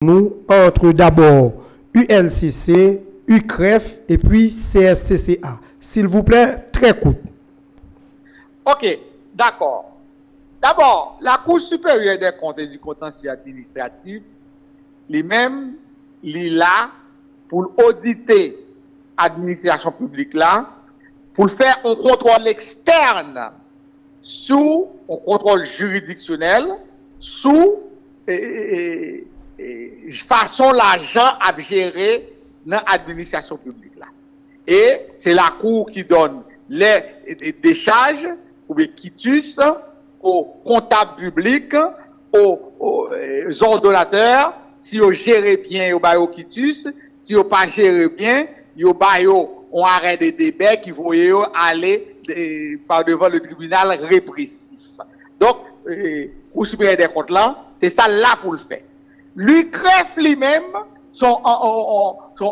nous entre d'abord ULCC, UCREF et puis CSCCA. S'il vous plaît, très court. Ok, d'accord. D'abord, la Cour supérieure des comptes et du contentieux administratif, lui-même, il est là pour auditer l'administration publique là, pour faire un contrôle externe sous un contrôle juridictionnel, sous façon l'argent à gérer dans l'administration publique là. Et c'est la Cour qui donne les décharges ou les quitus aux comptables publics, aux ordonnateurs, si vous gérez bien au quitus, si vous pas gérez bien, on arrête des débats qui vont aller par devant le tribunal répressif. Donc, Cour supérieure des comptes là, c'est ça là pour le faire. L'UCREF lui-même sont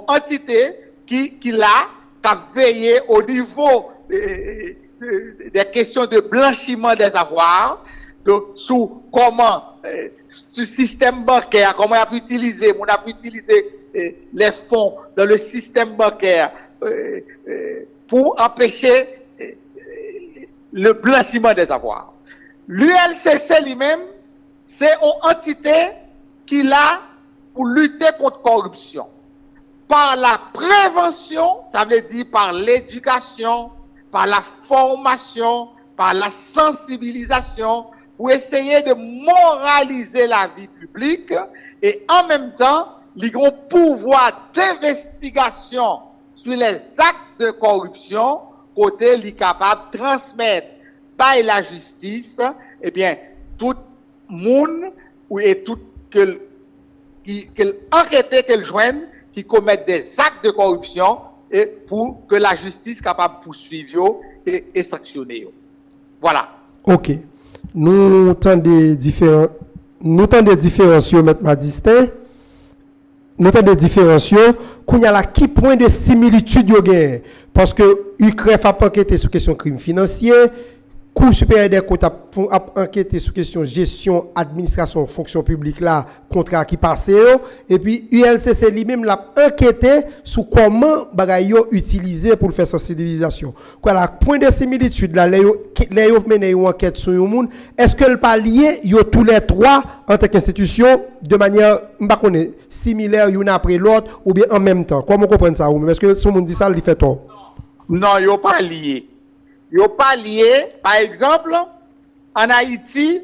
entités qui a veillé au niveau des questions de blanchiment des avoirs, sous comment ce système bancaire, comment on a pu utiliser les fonds dans le système bancaire pour empêcher le blanchiment des avoirs. L'ULCC lui-même, c'est une entité qui l'a pour lutter contre la corruption. Par la prévention, ça veut dire par l'éducation, par la formation, par la sensibilisation, pour essayer de moraliser la vie publique et en même temps, ils ont pouvoir d'investigation sur les actes de corruption, côté les capables de transmettre par la justice, eh bien, tout monde et tout quel enquêté qu'elle joigne qui commettent des actes de corruption et pour que la justice soit capable de poursuivre et sanctionner. Voilà. Ok. Nous tendons des différenciaux, M. Madistin. Nous tendons des différenciaux. Qu'on y a là, qui point de similitude yo gagne? Parce que UCREF a enquêté sur question crime financier. Cour supérieure des comptes a enquêté sur question gestion, administration, fonction publique là, contrat qui passe. Et puis ULCC lui-même l'a enquêté sur comment bagay yo utilisé pour faire sensibilisation. Quoi la point de similitude là, les yo mené une enquête sur un monde, est-ce que le pas lié yo tous les trois en tant qu'institution de manière m'pa connait similaire une après l'autre ou bien en même temps? Comment comprendre ça ou même est-ce que son monde dit ça il fait tort? Non, yo pas lié. Ils n'ont pas lié, par exemple, en Haïti,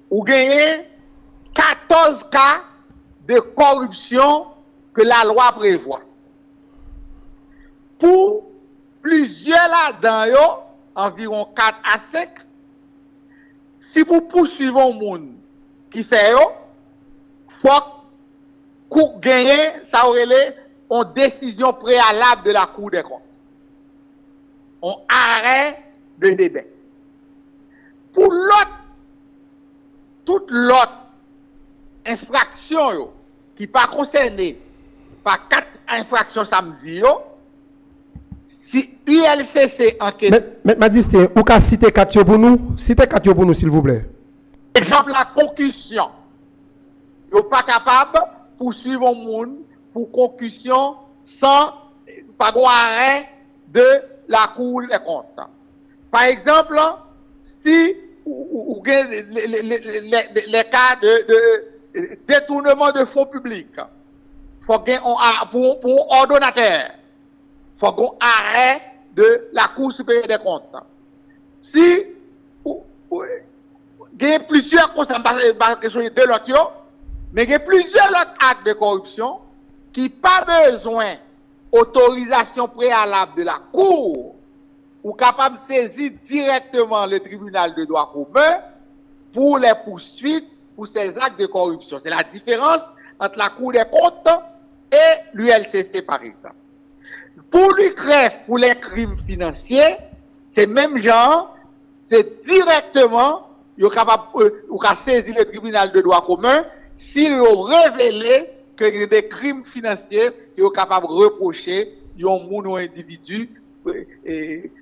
où il y a 14 cas de corruption que la loi prévoit. Pour plusieurs là-dedans, environ 4 à 5, si vous poursuivez un monde qui fait, il faut gagner, ça aurait une décision préalable de la Cour des comptes. On arrête de débat. Pour l'autre, toute l'autre infraction qui pas concernée par 4 infractions samedi, si ULCC enquête. Mais Madistin, ou ka citer 4 pour nous? Citez 4 pour nous, s'il vous plaît. Exemple, la concussion. Vous n'êtes pas capable de poursuivre un monde pour concussion sans pas arrêt de la Cour des comptes. Par exemple, si vous avez les cas de détournement de fonds publics, pour un ordonnateur, il faut qu'on arrête de la Cour supérieure des comptes. Si vous avez plusieurs de l'autre, mais il y a plusieurs autres actes de corruption qui n'ont pas besoin autorisation préalable de la Cour ou capable de saisir directement le tribunal de droit commun pour les poursuites pour ces actes de corruption. C'est la différence entre la Cour des comptes et l'ULCC, par exemple. Pour l'UCREF, pour les crimes financiers, c'est même genre, c'est directement, il est capable de saisir le tribunal de droit commun s'il a révélé que des crimes financiers qui sont capables de reprocher un individu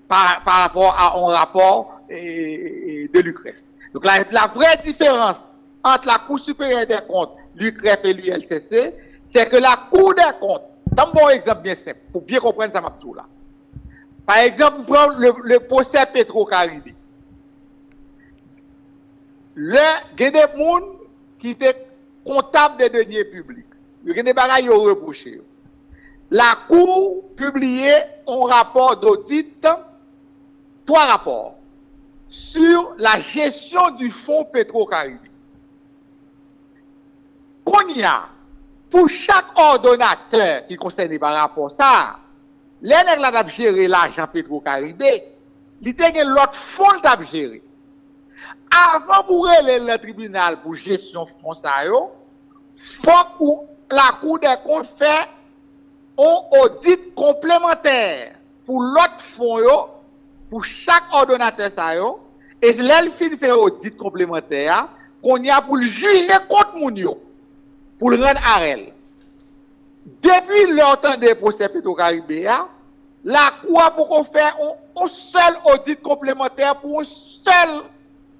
par rapport à un rapport de l'UCREF. Donc la vraie différence entre la Cour supérieure des comptes l'UCREF et l'ULCC, c'est que la Cour des comptes, dans un bon exemple bien simple, pour bien comprendre ça, tout là. Par exemple, prends le procès Petro-Caribé. Il y a des gens qui étaient comptables des deniers publics. Il y a des bagailles reprochés. La Cour publiait un rapport d'audit, 3 rapports, sur la gestion du fonds Petro-Caribé. On y a, pour chaque ordonnateur qui concerne par rapport à ça, les nègres là gérer l'argent Petro-Caribé, il y a l'autre fonds à gérer. Avant pour aller le tribunal pour gestion fonds ça yo, faut que la Cour des comptes fait un audit complémentaire pour l'autre fonds yo, pour chaque ordonnateur ça yo, et là il fait un audit complémentaire qu'on y a pour le juger contre moun yo, pour le rendre à elle. Depuis longtemps des procès Petro-Caribé, la Cour a pour faire un seul audit complémentaire pour un seul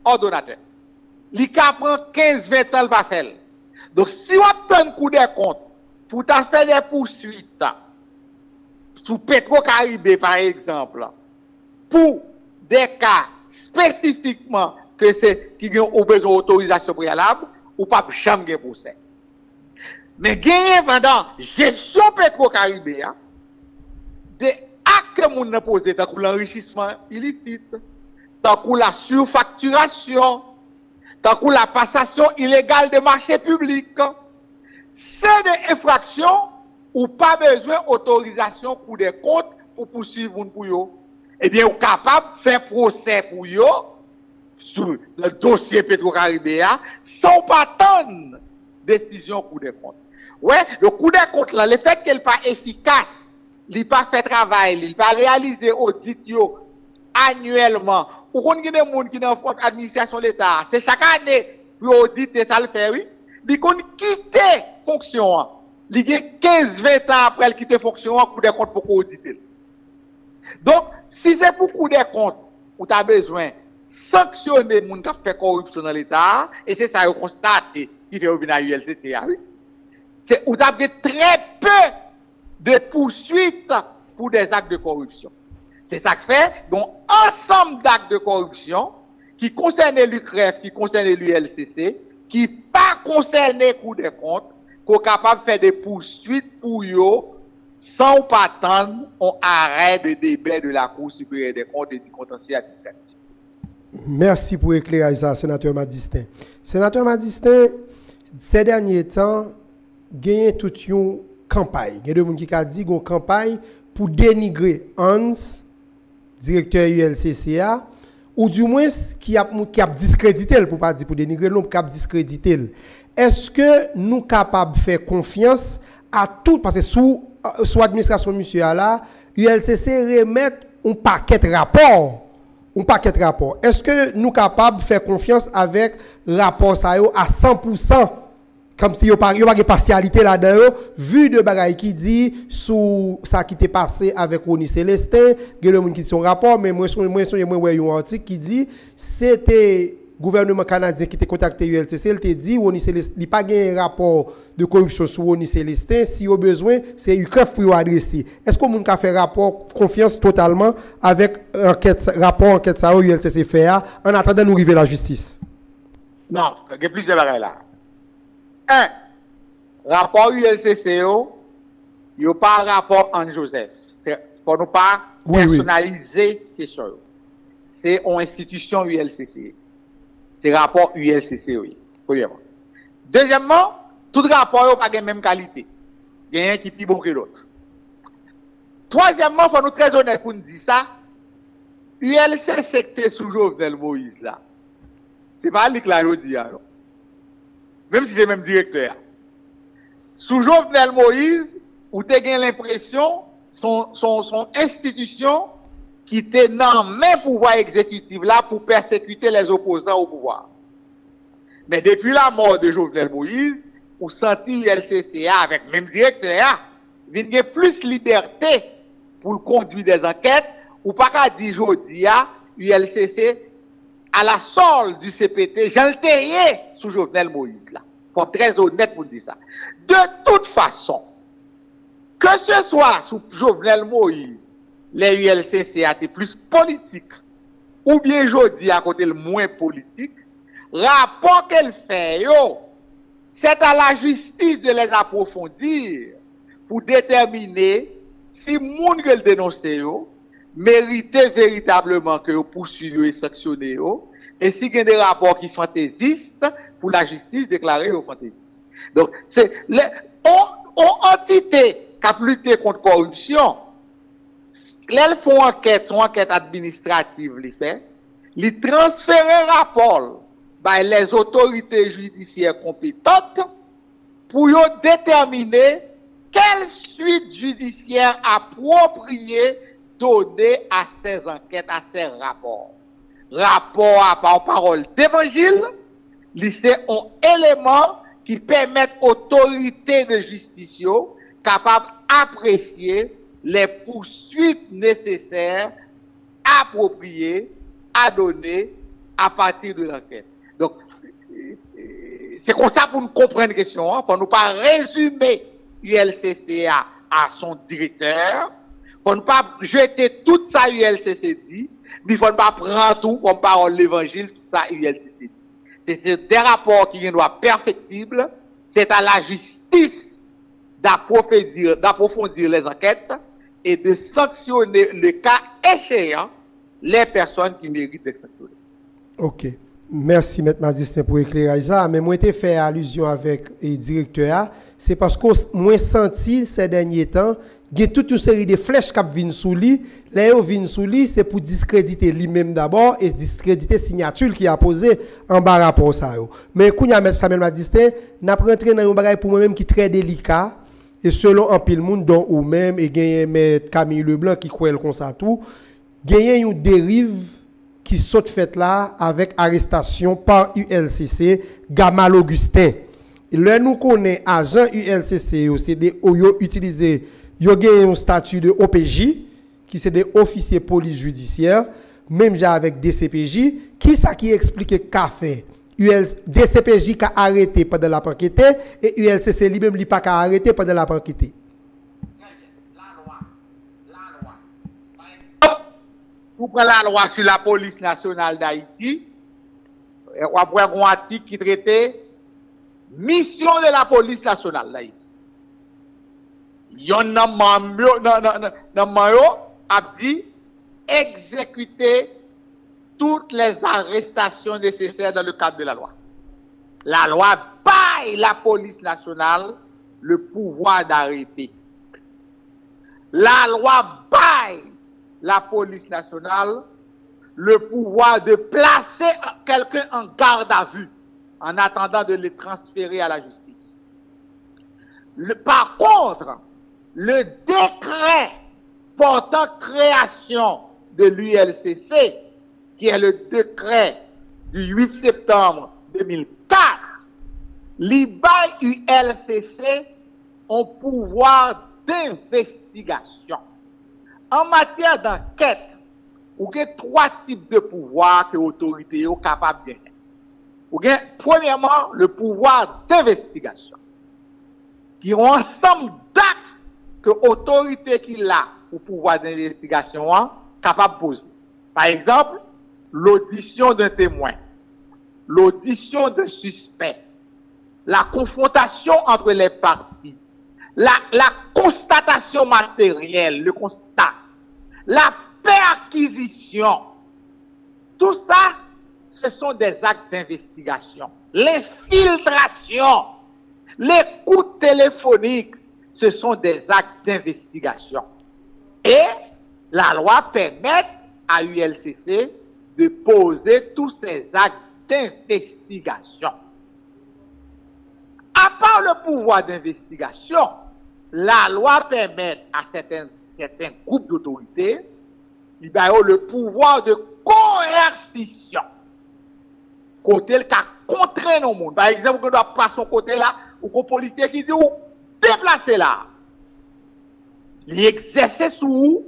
ordonnateur. L'ICA prend 15-20 ans va faire. Donc, si on obtient un coup de compte pour faire des poursuites sous Petro-Caribé, par exemple, pour des cas spécifiquement que c'est qui ont besoin d'autorisation préalable, ou pas jamais de procès. Mais gagner pendant gestion Petro-Caribé, des actes que nous avons posés, tant que l'enrichissement illicite, tant que la surfacturation, tant que la passation illégale des marchés publics, c'est des infractions ou pas besoin d'autorisation pour des comptes pour poursuivre pour eux. Eh bien, vous êtes capable de faire procès pour eux sur le dossier Petro-Caribé sans pas attendre décision Cour des comptes. Ouais, le Cour des comptes, là, le fait qu'elle n'est pas efficace, il n'a pas fait travail, il n'a pas réalisé audit annuellement. Ou qu'on a des gens qui dans l'administration de l'État, c'est chaque année pour auditer ça le fait, oui. Ils qu'on quitte fonction. Il y a 15-20 ans après qu'il quitte fonction, Cour des comptes pour auditer. Donc, si c'est pour Cour des comptes, où tu as besoin de sanctionner les gens qui fait corruption dans l'État, et c'est ça qu'on constate qui fait revenir à l'ULCC, oui. C'est où tu as très peu de poursuites pour des actes de corruption. C'est ça que fait, donc, ensemble d'actes de corruption qui concernent l'UCREF, qui concernent l'ULCC, qui pas concernent les Cour des comptes, qu'on est capable de faire des poursuites pour eux sans pas attendre un arrêt de débat de la Cour supérieure des comptes et du contentieux administratif. Merci pour l'éclairage, sénateur Madistin. Sénateur Madistin, ces derniers temps, il y a toute une campagne. Il y a des gens qui ont dit qu'il y a une campagne pour dénigrer Hans, directeur ULCCA, ou du moins qui a discrédité, pour pas dire pour dénigrer, non, qui a discrédité. Est-ce que nous sommes capables de faire confiance à tout, parce que sous l'administration monsieur là, ULCC remet un paquet de rapports. Est-ce que nous sommes capables de faire confiance avec rapport ça à 100%? Comme si il n'y a pas de partialité là-dedans, vu de bagaille qui dit sur ça qui était passé avec Ronnie Célestin, il y a des gens qui sont rapport, mais moi, un article qui dit c'était le gouvernement canadien qui t'a contacté ULCC, il t'a dit Ronnie Célestin, il n'y a pas un rapport de corruption sur Ronnie Célestin, si au besoin, c'est UCREF pour adresser. Est-ce que vous avez fait rapport confiance totalement avec rapport enquête ça ULCC fait en attendant de nous arriver à la justice? Non, il y a plusieurs bagailles là. Un, rapport ULCC, il n'y a pas un rapport en Joseph. Pour ne pas personnaliser la question. C'est une institution ULCC. C'est rapport ULCC, oui. Premièrement. Deuxièmement, tout rapport n'a pas la même qualité. Il y a un qui est plus bon que l'autre. Troisièmement, il faut nous très honnête pour nous dire ça. ULCC qui est sous Jovenel Moïse là. C'est pas lui qui l'a dit alors. Même si c'est le même directeur. Sous Jovenel Moïse, où tu as l'impression, son institution qui était dans le même pouvoir exécutif là pour persécuter les opposants au pouvoir. Mais depuis la mort de Jovenel Moïse, vous sentez l'ULCCA avec le même directeur, il y a plus de liberté pour conduire des enquêtes, ou pas qu'à dire aujourd'hui, l'ULCC à la solde du CPT, j'en le sous Jovenel Moïse là. faut être très honnête pour dire ça. De toute façon, que ce soit sous Jovenel Moïse, les ULCC a été plus politique, ou bien jodi à côté le moins politique, rapport qu'elle fait, c'est à la justice de les approfondir pour déterminer si moun que le dénonce méritait véritablement que vous poursuivez et sanctionnez et si il y a des rapports qui fantaisistes pour la justice déclarer aux fantaisistes. Donc, c'est les entités qui ont lutté contre la corruption, elles font enquête, son enquête administrative, les transférer rapport par les autorités judiciaires compétentes pour déterminer quelle suite judiciaire appropriée donner à ces enquêtes, à ces rapports. Rapport à parole d'évangile, c'est un élément qui permet aux autorités de justice capables d'apprécier les poursuites nécessaires, appropriées, à donner à partir de l'enquête. Donc, c'est comme ça pour nous comprendre la question, pour ne pas résumer ULCCA à son directeur, pour ne pas jeter tout ça ULCC dit, il ne faut pas prendre tout comme parole l'évangile, tout ça ULCC dit. C'est des rapports qui doivent perfectibles, c'est à la justice d'approfondir les enquêtes et de sanctionner le cas échéant les personnes qui méritent d'être sanctionnées. Ok. Merci, M. Madistin, pour éclairer ça. Mais moi, j'ai fait allusion avec le directeur. C'est parce que moi, senti ces derniers temps, il y a toute une série de flèches qui viennent sous lui. Là, où viennent sous lui, c'est pour discréditer lui-même d'abord et discréditer la signature qu'il a posée en bas rapport à ça. Mais quand M. Samuel Madistin, n'a pas rentré dans un bagage pour moi-même qui est très délicat. Et selon un pile monde, dont ou même, et gagne M. Camille Leblanc qui croit comme ça tout, gagne une dérive qui saute faite là avec arrestation par ULCC Gamal Augustin. Là nous connaît agent ULCC c'est des utilisé yo gagne un statut de OPJ qui c'est des officiers police judiciaire même j'ai avec DCPJ qui ça qui explique qu'a fait DCPJ qui a arrêté pendant la enquête et ULCC lui-même lui pas qu'a arrêté pendant la enquête. Pour prendre la loi sur la police nationale d'Haïti, après un article qui traitait mission de la police nationale d'Haïti. Yon nan mayo a dit exécuter toutes les arrestations nécessaires dans le cadre de la loi. La loi baille la police nationale le pouvoir d'arrêter. La loi baille la police nationale le pouvoir de placer quelqu'un en garde à vue en attendant de le transférer à la justice. Par contre, le décret portant création de l'ULCC, qui est le décret du 8 septembre 2004, l'IBAI ULCC ont pouvoir d'investigation. En matière d'enquête, il y a trois types de pouvoirs que l'autorité est capable de gagner. Premièrement, le pouvoir d'investigation, qui ont ensemble d'actes que l'autorité qui a au pouvoir d'investigation capable de poser. Par exemple, l'audition d'un témoin, l'audition d'un suspect, la confrontation entre les parties, la constatation matérielle, le constat, la perquisition, tout ça, ce sont des actes d'investigation. L'infiltration, l'écoute téléphonique, ce sont des actes d'investigation. Et la loi permet à ULCC de poser tous ces actes d'investigation. À part le pouvoir d'investigation, la loi permet à certains groupes d'autorités le pouvoir de coercition. Côté le cas contraint nos monde. Par exemple, on doit passer son côté là, ou un policier qui dit ou déplacer là. Il exerce sous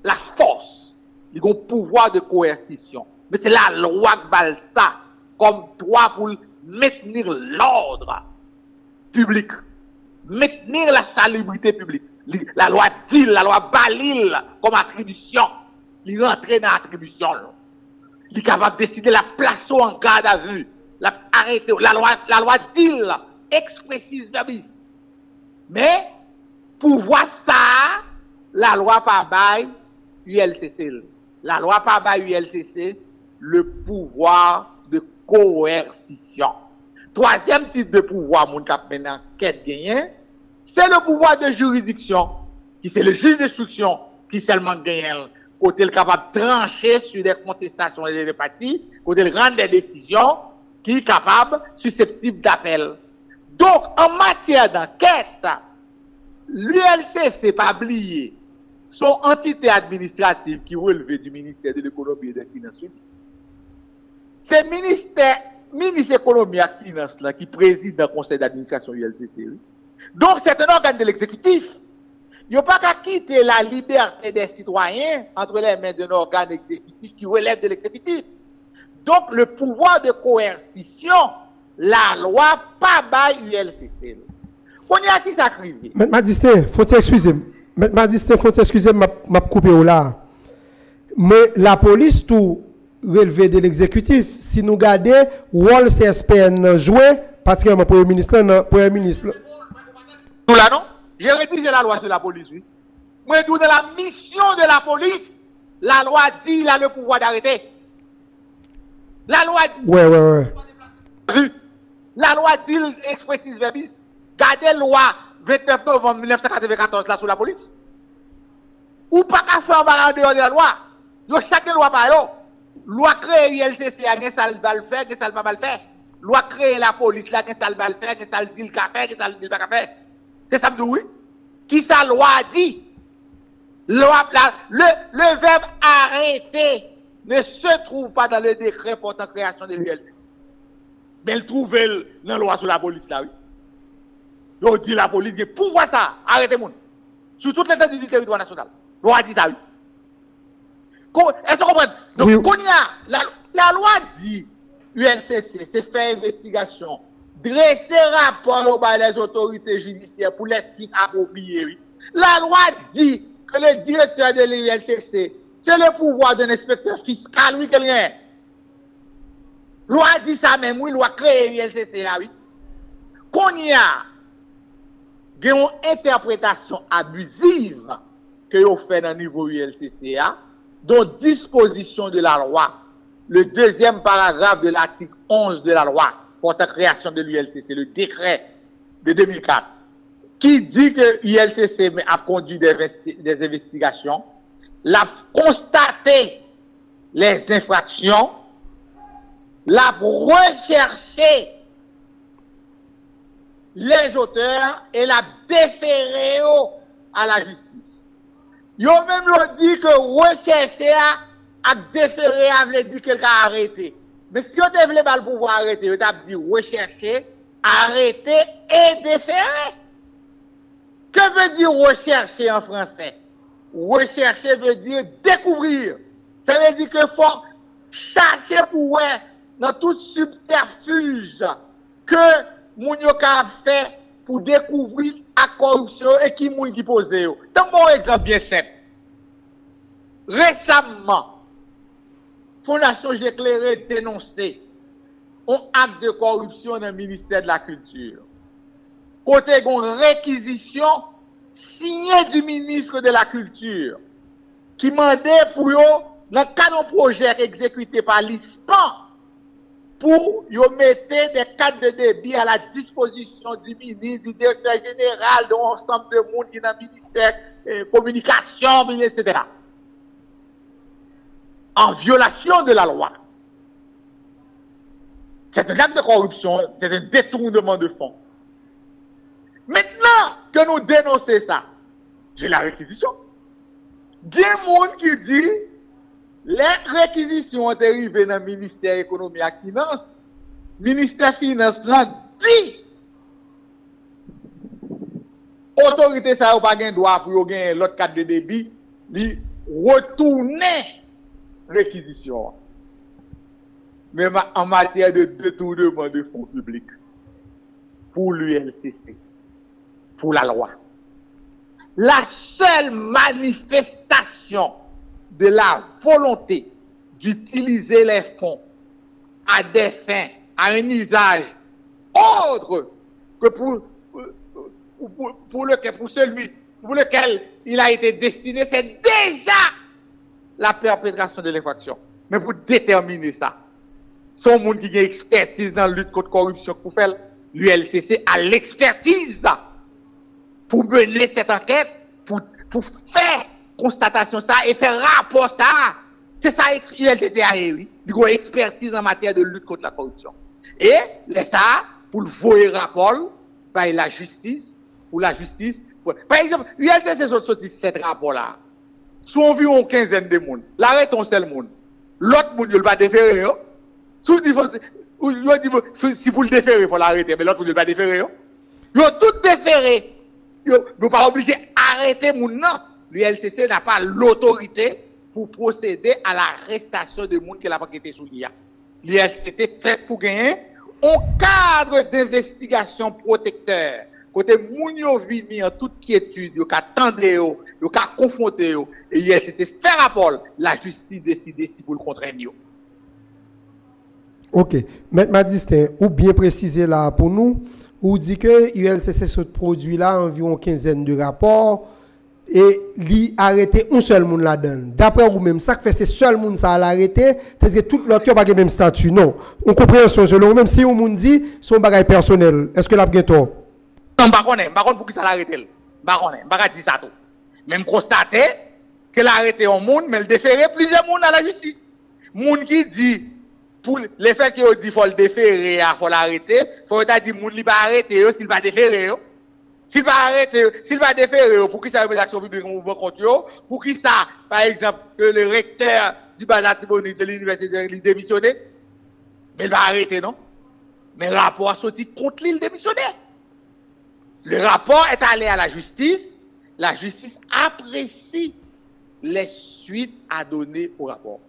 la force. Il a un pouvoir de coercition. Mais c'est la loi qui va ça comme droit pour maintenir l'ordre public, maintenir la salubrité publique. La loi DIL, la loi Balil comme attribution, il rentre dans l'attribution. Il est capable de décider la place en garde à vue, arrêter la loi DIL, expressis verbis. Mais pour voir ça, la loi par bail ULCC. La loi par bail ULCC, le pouvoir de coercition. Troisième type de pouvoir, mon cap maintenant, quête gagnée, c'est le pouvoir de juridiction, qui c'est le juge d'instruction qui seulement gagne, côté le capable de trancher sur des contestations et des parties, côté le rendre des décisions, qui est capable, susceptible d'appel. Donc, en matière d'enquête, l'ULCC, pas oublié, son entité administrative qui relève du ministère de l'économie et des finances. C'est le ministre économie et finances là, qui préside le conseil d'administration ULCC. Donc, c'est un organe de l'exécutif. Il n'y a pas qu'à quitter la liberté des citoyens entre les mains d'un organe exécutif qui relève de l'exécutif. Donc, le pouvoir de coercition, la loi pas by ULCC. On y a qui s'acrive. M. Majesté, faut t'excuser. M. Majesté, faut t'excuser, m'a coupé là. Mais la police, tout relevé de l'exécutif, si nous regardons, rôle CSPN joué, particulièrement pour le ministre. Tout là, non? J'ai rédigé la loi sur la police, oui. Moi, dans la mission de la police, la loi dit qu'il a le pouvoir d'arrêter. La loi dit. Ouais. La loi dit expressis verbis. Gardez la loi 29 novembre 1994 là sur la police. Ou pas qu'à faire en dehors de la loi. Yo chaque loi par yo. Loi créée ILCC, il ça va le faire, ça va pas le faire. Loi créée la police, là, ça va le faire, ça dit le café, ça dit pas faire. C'est ça me dit oui. Qui ça loi dit? Loi, le verbe arrêter ne se trouve pas dans le décret portant création de l'ULCC. Mais il trouve dans la loi sur la police là, oui. Il dit la police, pour voir ça, arrêtez mon. Sur toute l'étendue du territoire national. Loi dit ça, oui. Est-ce que vous comprenez? Donc, oui. La loi dit, ULCC, c'est faire investigation, dresser rapport aux les autorités judiciaires pour les suites appropriées. Oui. La loi dit que le directeur de l'ULCC, c'est le pouvoir d'un inspecteur fiscal, oui, quelqu'un. Loi dit ça même, oui, loi créée l'ULCC, là, oui. Qu'on y a une interprétation abusive que vous faites dans le niveau ULCCA, dont disposition de la loi, le deuxième paragraphe de l'article 11 de la loi portant création de l'ULCC, le décret de 2004, qui dit que l'ULCC a conduit des investigations, l'a constaté les infractions, l'a recherché les auteurs et l'a déféré à la justice. Ils ont même dit que rechercher à déférer a veut dire quelqu'un a arrêté. Mais si on devait pas le pouvoir arrêter, on a dit rechercher, arrêter et déférer. Que veut dire rechercher en français? Rechercher veut dire découvrir. Ça veut dire qu'il faut chercher pour voir dans tout subterfuge que Mounio a fait pour découvrir la corruption et qui moun qui pose. Tant bon exemple bien simple. Récemment, Fondation J'éclairé dénoncé un acte de corruption dans le ministère de la Culture. Côté une réquisition signée du ministre de la Culture qui mandait pour eux, dans le cadre d'un projet exécuté par l'ISPAN, pour mettre des cadres de débit à la disposition du ministre, du directeur général, de l'ensemble de monde qui est dans le ministère communication, etc. En violation de la loi. C'est un acte de corruption, c'est un détournement de fonds. Maintenant que nous dénonçons ça, j'ai la réquisition. Des gens qui dit les réquisitions ont arrivé dans le ministère de l'économie et des finances. Le ministère des Finances dit l'autorité ça n'a pas de droit pour gagner l'autre cadre de débit, de retourner réquisition. même en matière de détournement de fonds publics, pour l'ULCC, pour la loi. La seule manifestation de la volonté d'utiliser les fonds à des fins, à un usage autre que pour lequel il a été destiné, c'est déjà la perpétration de l'infraction. Mais pour déterminer ça, son monde qui a expertise dans la lutte contre la corruption pour faire l'ULCC a l'expertise pour mener cette enquête, pour faire constatation ça et faire rapport ça. C'est ça l'ULCC a oui. Il a expertise en matière de lutte contre la corruption. Et ça, pour le voyer rapport, par la justice, pour la justice. Par exemple, l'ULCC sorti cet rapport-là. Sous environ une quinzaine de monde. L'arrête un seul monde. L'autre monde, il va déférer. Si vous le déférez, il faut l'arrêter. Mais l'autre monde, il va déférer. Ils ont tout déféré. Ils ne sont pas obligés d'arrêter mon nom. L'ULCC n'a pas l'autorité pour procéder à l'arrestation de monde qui n'a pas été sous l'IA. L'ULCC fait pour gagner un cadre d'investigation protecteur. Côté moun yo vini en toute quiétude, yo ka tendre yo ka confronter yo, et l'ULCC fait rapport, la justice décide si pour le contraindre yo. OK. Maître Madistin, ou bien préciser là pour nous, ou dit que l'ULCC ce produit là environ quinzaine de rapports et li arrêté un seul monde là-dedans. D'après vous même ça que fait c'est seul monde ça l'arrêter, parce que tout l'autre pas le même statut non. On compréhension selon même si on monde dit son bagage personnel. Est-ce que l'a bien tort? Non, par contre pour qui ça l'arrêter. Par contre, dit ça tout. Même constater que l'arrêté un monde mais le déférer plusieurs monde à la justice. Monde qui dit pour les faits qui dit faut le déférer, faut l'arrêter, faut dire monde li pas arrêter s'il va déférer. S'il va arrêter, s'il va déférer, pour qui ça remet l'action publique en mouvement contre eux, pour qui ça, par exemple, que le recteur du Bazatiboni de l'université de démissionné, mais il va arrêter, non? Mais le rapport a sorti contre lui, il démissionné. Le rapport est allé à la justice apprécie les suites à donner au rapport.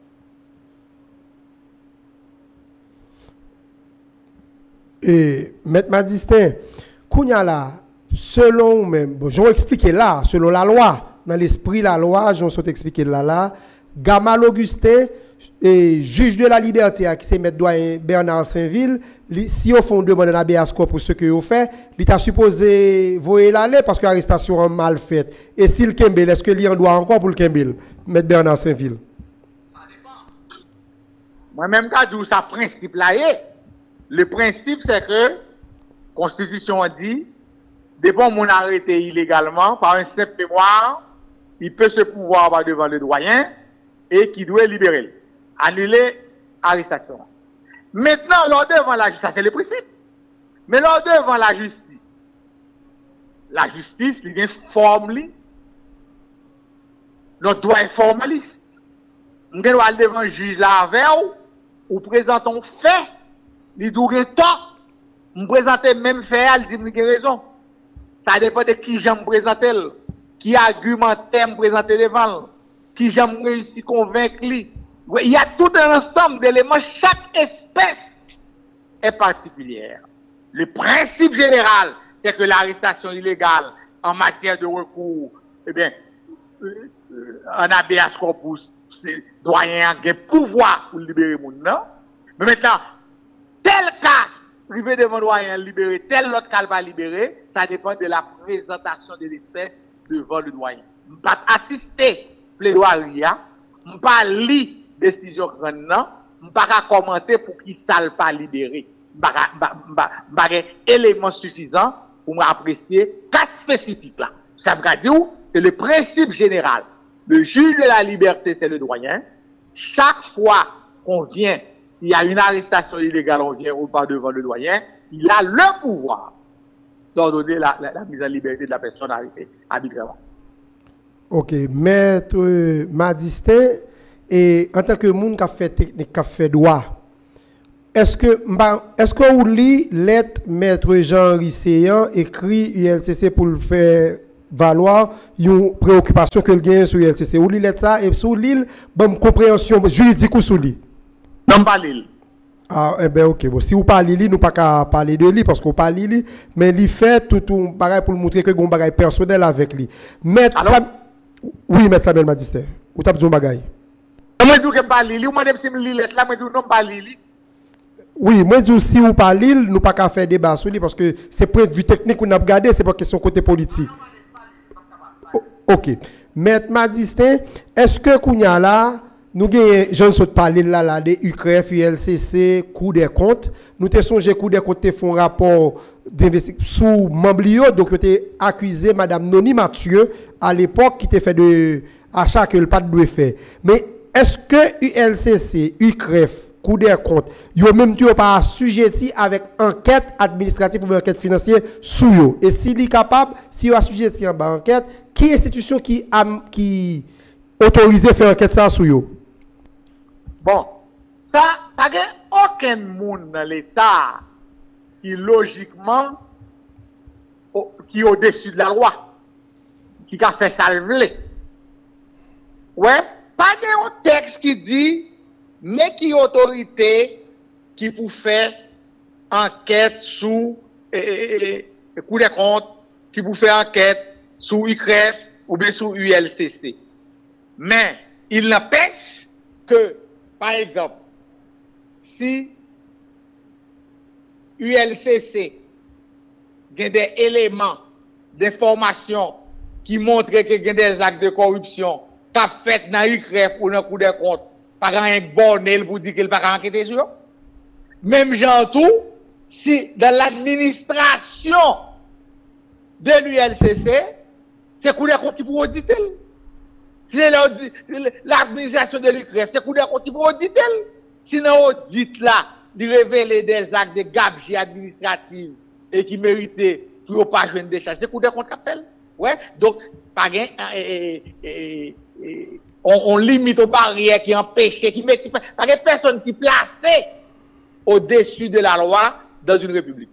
Et, Maître Madistin, Kounya là, selon même, bon, j'en explique là, selon la loi, dans l'esprit de la loi, j'en suis expliqué là, Gamal Augustin, et juge de la liberté qui c'est maître doyen Bernard Saint-Ville, si au fond demande un habeas corpus pour ce que vous fait, il t'a supposé voyer l'aller parce que l'arrestation est mal faite. Et si le Kembel, est-ce que l'y en doit encore pour le Kembel, maître Bernard Saint-Ville? Ça dépend. Moi-même, quand je dis ça principe là, le principe c'est que la Constitution dit dépend mon arrêté illégalement par un simple mémoire, il peut se pouvoir devant le doyen et qui doit libérer, annuler l'arrestation. Maintenant, lors devant la justice, ça c'est le principe. Mais lors devant la justice, il y a une forme, notre droit est formaliste. On doit aller devant le juge là avec ou présentons fait, il doit tort. On présente même fait, il dit qu'il a raison. Ça dépend de qui j'aime présenter, qui argumentaire me présenter devant, qui j'aime réussir à convaincre. Il y a tout un ensemble d'éléments, chaque espèce est particulière. Le principe général, c'est que l'arrestation illégale en matière de recours, eh bien, en habeas corpus, c'est doyen qui a pouvoir pour libérer le monde, non? Mais maintenant, tel cas, privé devant doyen libéré, tel autre cas va libérer, ça dépend de la présentation de l'espèce devant le doyen. Je ne vais pas assister plaidoirie, je ne vais pas lire décision grande, je ne vais pas commenter pour qui ça ne pas libérer. Je n'ai pas d'éléments suffisants pour m'apprécier cas spécifique là. Ça veut dire que le principe général, le juge de la liberté, c'est le doyen. Chaque fois qu'on vient, il y a une arrestation illégale, on vient ou pas devant le doyen, il a le pouvoir d'ordonner la mise en liberté de la personne arrêtée arbitrairement. Ok, maître Madistin, et en tant que monde qui a fait technique, qui a fait droit, est-ce que vous lisez lettre maître Jean Risséan écrit ULCC pour le faire valoir une préoccupation que le gagne sur ULCC? Vous lisez ça et sous l'île, bonne compréhension juridique ou sous l'île? Non, pas l'île. Ah, eh ben ok. Bon, si vous parlez de lui, nous pas qu'à parler de lui parce qu'on parle de lui, mais il fait tout pareil pour montrer que un bagage personnel avec lui. Maître Oui, Maître Samuel Magister. Ou t'as besoin de bagage? Moi, je ne parle de lui, moi, je ne lettre là, moi, je ne parle de lui. Oui, moi, je dis si vous parlez, nous pas qu'à faire débat sur lui parce que c'est point de vue technique qu'on a regardé, c'est pas question côté politique. Ok. Maître Magister, est-ce que Kounya là, nous avons, j'en suis parlé là, de UCREF, ULCC, Cour des comptes. Nous avons songé Cour des comptes fait un rapport d'investigation sous Mamblio, donc vous avez accusé Madame Noni Mathieu à l'époque qui était fait de achat que le pas de faire. Mais est-ce que ULCC, UCREF, Cour des comptes, yo même tu pas assujetti avec enquête administrative ou enquête financière sous yo? Et s'il est capable, si vous assujetti en bas enquête, qui institution qui autorise faire enquête ça sous yo? Bon, ça, pas aucun monde dans l'État qui logiquement qui est au-dessus de la loi, qui a fait ça le voulait. Ouais, pas un texte qui dit mais qui autorité qui pour faire enquête sous Cour des comptes, qui pour faire enquête sous UCREF ou bien sous ULCC. Mais il n'empêche que, par exemple, si ULCC a des éléments d'information qui montrent qu'il y a des actes de corruption qu'a fait dans UCREF ou dans Cour des comptes, par un bornel pour dire qu'il ne peut pas enquêter sur eux. Même gens tout, si dans l'administration de l'ULCC, c'est Cour des comptes qui peut auditer. Si l'administration de l'UCREF, c'est Cour des comptes qui peut auditer. Sinon, audit là, de révéler des actes de gabegie administrative et qui méritaient pour ne pas jouer des charges, c'est Cour des comptes qui appelle. Ouais, donc, pas gain, on limite aux barrières qui empêchent, qui mettent, pas de personne qui placée au-dessus de la loi dans une république.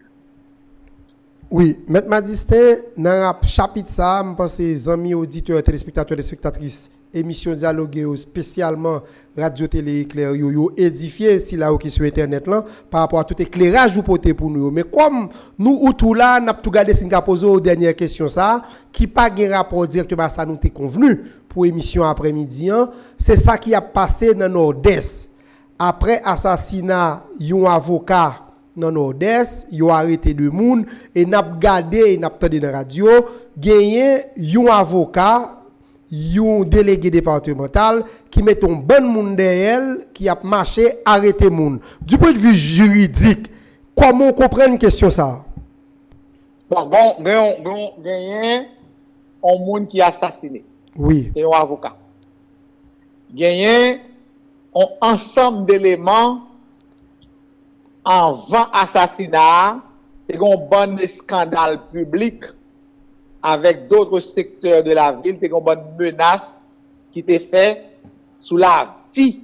Oui, Maître Magister, dans le chapitre ça, je pense que les amis auditeurs, téléspectateurs et spectatrices, émission dialoguée spécialement radio télé éclair yo édifié si là qui sur internet là par rapport à tout éclairage vous portez pour nous. Mais comme nous ou tout là n'a tout gardé sin poser aux dernières questions ça qui pas gain rapport directement ça nous t'est convenu pour émission après-midi, c'est ça qui a passé dans Nord-Est. Après assassinat d'un avocat dans Nord-Est, ils ont arrêté deux monde et n'a regardé, n'a entendu dans la radio, gagné un avocat, un délégué départemental qui met un bon monde derrière qui a marché arrêté monde. Du point de vue juridique, comment on comprend une question ça? Bon, gagné un monde qui est assassiné. Oui. C'est un avocat. Gagné un ensemble d'éléments avant assassinat, c'est un bon scandale public avec d'autres secteurs de la ville, c'est une bonne menace qui était faite sous la vie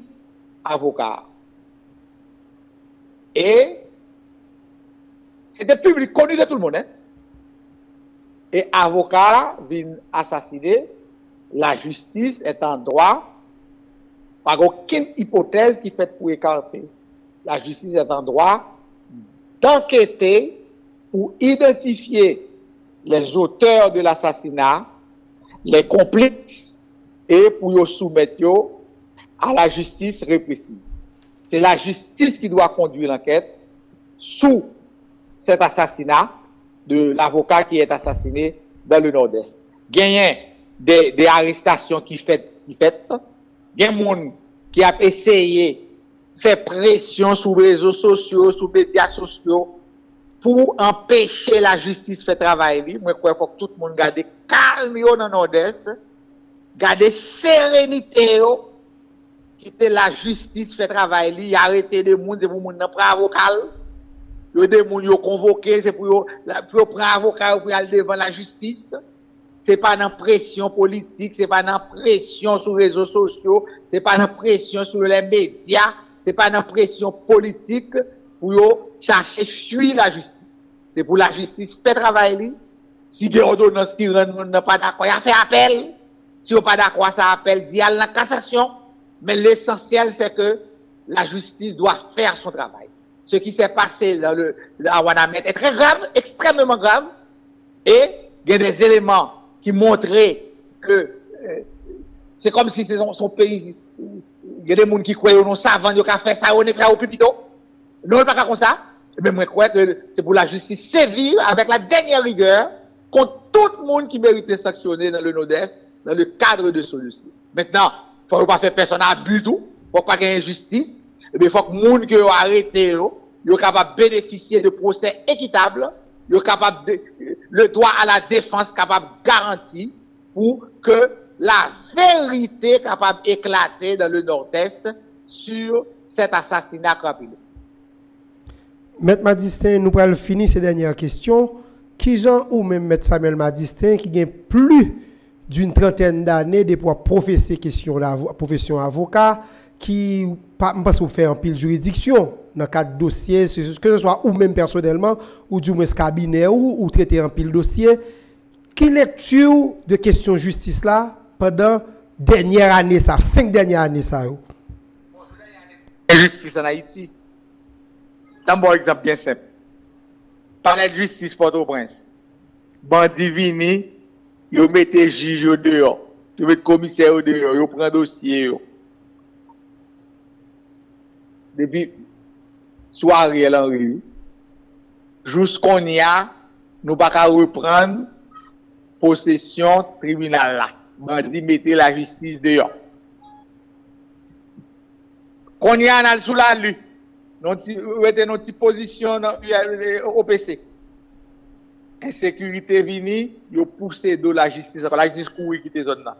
avocat. Et c'était public, connu de tout le monde. Hein? Et avocat vient assassiner, la justice est en droit, par aucune hypothèse qui fait pour écarter. La justice est en droit d'enquêter pour identifier les auteurs de l'assassinat, les complices, et pour les soumettre à la justice répressive. C'est la justice qui doit conduire l'enquête sous cet assassinat de l'avocat qui est assassiné dans le Nord-Est. Il y a des arrestations qui fait. Il y a des gens qui ont essayé faire pression sur les réseaux sociaux, sur les médias sociaux, pour empêcher la justice de faire travailler. Moi, je crois que tout le monde garde calme dans le Nord-Est, garde sérénité, quitter la justice fait travailler, arrêter des gens, c'est pour les gens prendre avocat. Il y a des gens qui sont convoqués, c'est pour prendre avocat pour aller devant la justice. Ce n'est pas dans pression politique, ce n'est pas dans pression sur les réseaux sociaux, ce n'est pas dans pression sur les médias, ce n'est pas dans pression politique pour chercher fuir la justice. C'est pour la justice faire travailler. Si il y a une ordonnance qui n'est pas d'accord, il a fait appel. Si on n'est pas d'accord, ça appelle, il y a la cassation. Mais l'essentiel, c'est que la justice doit faire son travail. ce qui s'est passé à Wanamet est très grave, extrêmement grave, et il y a des éléments qui montraient que c'est comme si c'est son pays. Il y a des gens qui croient aux savants, qui ont fait ça, on est prêt au pupito. Non, on n'est pas comme ça. Mais moi, je crois que c'est pour la justice sévère, avec la dernière rigueur, contre tout le monde qui mérite d'être sanctionné dans le Nord-Est, dans le cadre de celui-ci. Maintenant, il ne faut pas faire personne abus tout, il ne faut pas qu'il y ait injustice, mais il faut que les gens qui ont arrêté, soient capables de bénéficier de procès équitables, le droit à la défense capable de garantir pour que la vérité capable d'éclater dans le Nord-Est sur cet assassinat rapide. Maître Madistin, nous allons finir ces dernières questions. Qui Jean ou même Maître Samuel Madistin qui gagne plus d'une trentaine d'années de pouvoir professer question la profession avocat qui pas faire en pile juridiction dans cadre dossier que ce soit ou même personnellement ou du moins cabinet ou traiter en pile dossier. Quelle lecture de question justice là pendant dernière année ça 5 dernières années ça yo? Justice en Haïti. Un bon exemple bien simple. Palais de justice Port-au-Prince. Bandi vini, yo mette juge au dehors, yo mette commissaire au dehors, yo prend dossier yo. Depuis soirée Henry, jusqu'on y a, nous pas qu'à reprendre possession tribunal là. Bandi mette la justice dehors. Qu'on y a sous la lue. Notre position au PC. Insécurité vini, yo poussé de la justice courir quitter zone là.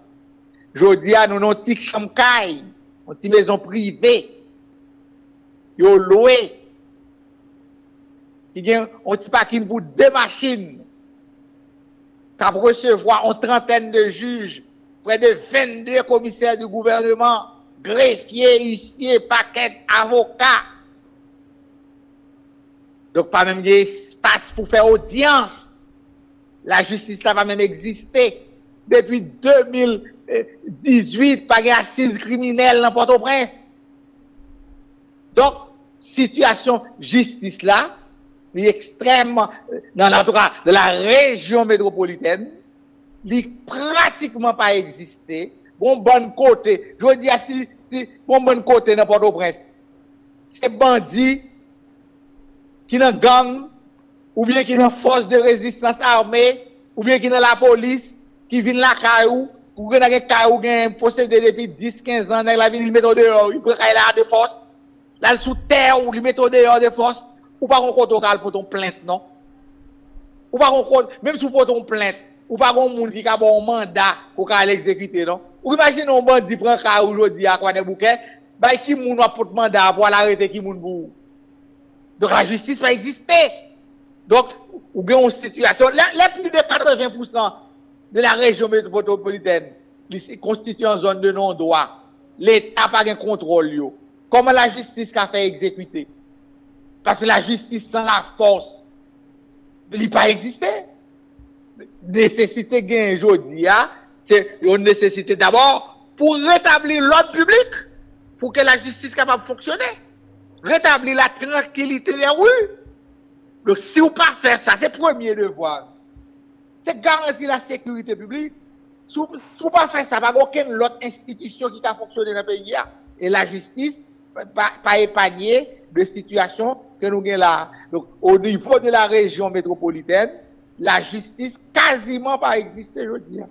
Jodi a nous non petit chambre caille, une petite maison privée. Yo loué. Qui gen un petit parking pour 2 machines. Qu'a recevoir une trentaine de juges, près de 22 commissaires du gouvernement, greffiers, huissiers, paquets, avocats. Donc, pas même espace pour faire audience. La justice là va même exister. Depuis 2018, pas d'assises criminelles dans Port-au-Prince. Donc, situation justice là, est extrêmement, en tout cas, de la région métropolitaine, n'est pratiquement pas existé. Bon côté, je veux dire, si bon côté dans Port-au-Prince, c'est bandits qui dans gang, ou bien qui dans force de résistance armée, ou bien qui dans la police, qui vient la caillou, ou qui dans la caillou, qui possédé depuis 10-15 ans, dans la ville, il met dehors, il peut la de force, là sous terre, ou il met dehors de force, ou pas qu'on compte pour ton plainte, non? Ou pas qu'on compte, même si pour ton plainte, ou pas qu'on monde qui a un mandat pour aller l'exécuter, non? Ou imagine un bandit prend caillou aujourd'hui à quoi des bouquets, bah qui moun a pour mandat pour l'arrêter qui moun pour. Donc la justice va exister. Donc, ou bien une situation, les plus de 80% de la région métropolitaine constitue une zone de non-droit. L'État n'a pas de contrôle. Comment la justice a fait exécuter? Parce que la justice sans la force, elle n'a pas existé. Nécessité gain aujourd'hui, c'est une nécessité d'abord pour rétablir l'ordre public, pour que la justice soit capable de fonctionner. Rétablir la tranquillité des rues. Donc, si vous ne pas faire ça, c'est le premier devoir. C'est garantir la sécurité publique. Si vous ne pas faire ça, il n'y a aucune autre institution qui a fonctionné dans le pays. Et la justice, pas épargner de situations que nous avons là. Donc, au niveau de la région métropolitaine, la justice quasiment pas existé, je veux dire.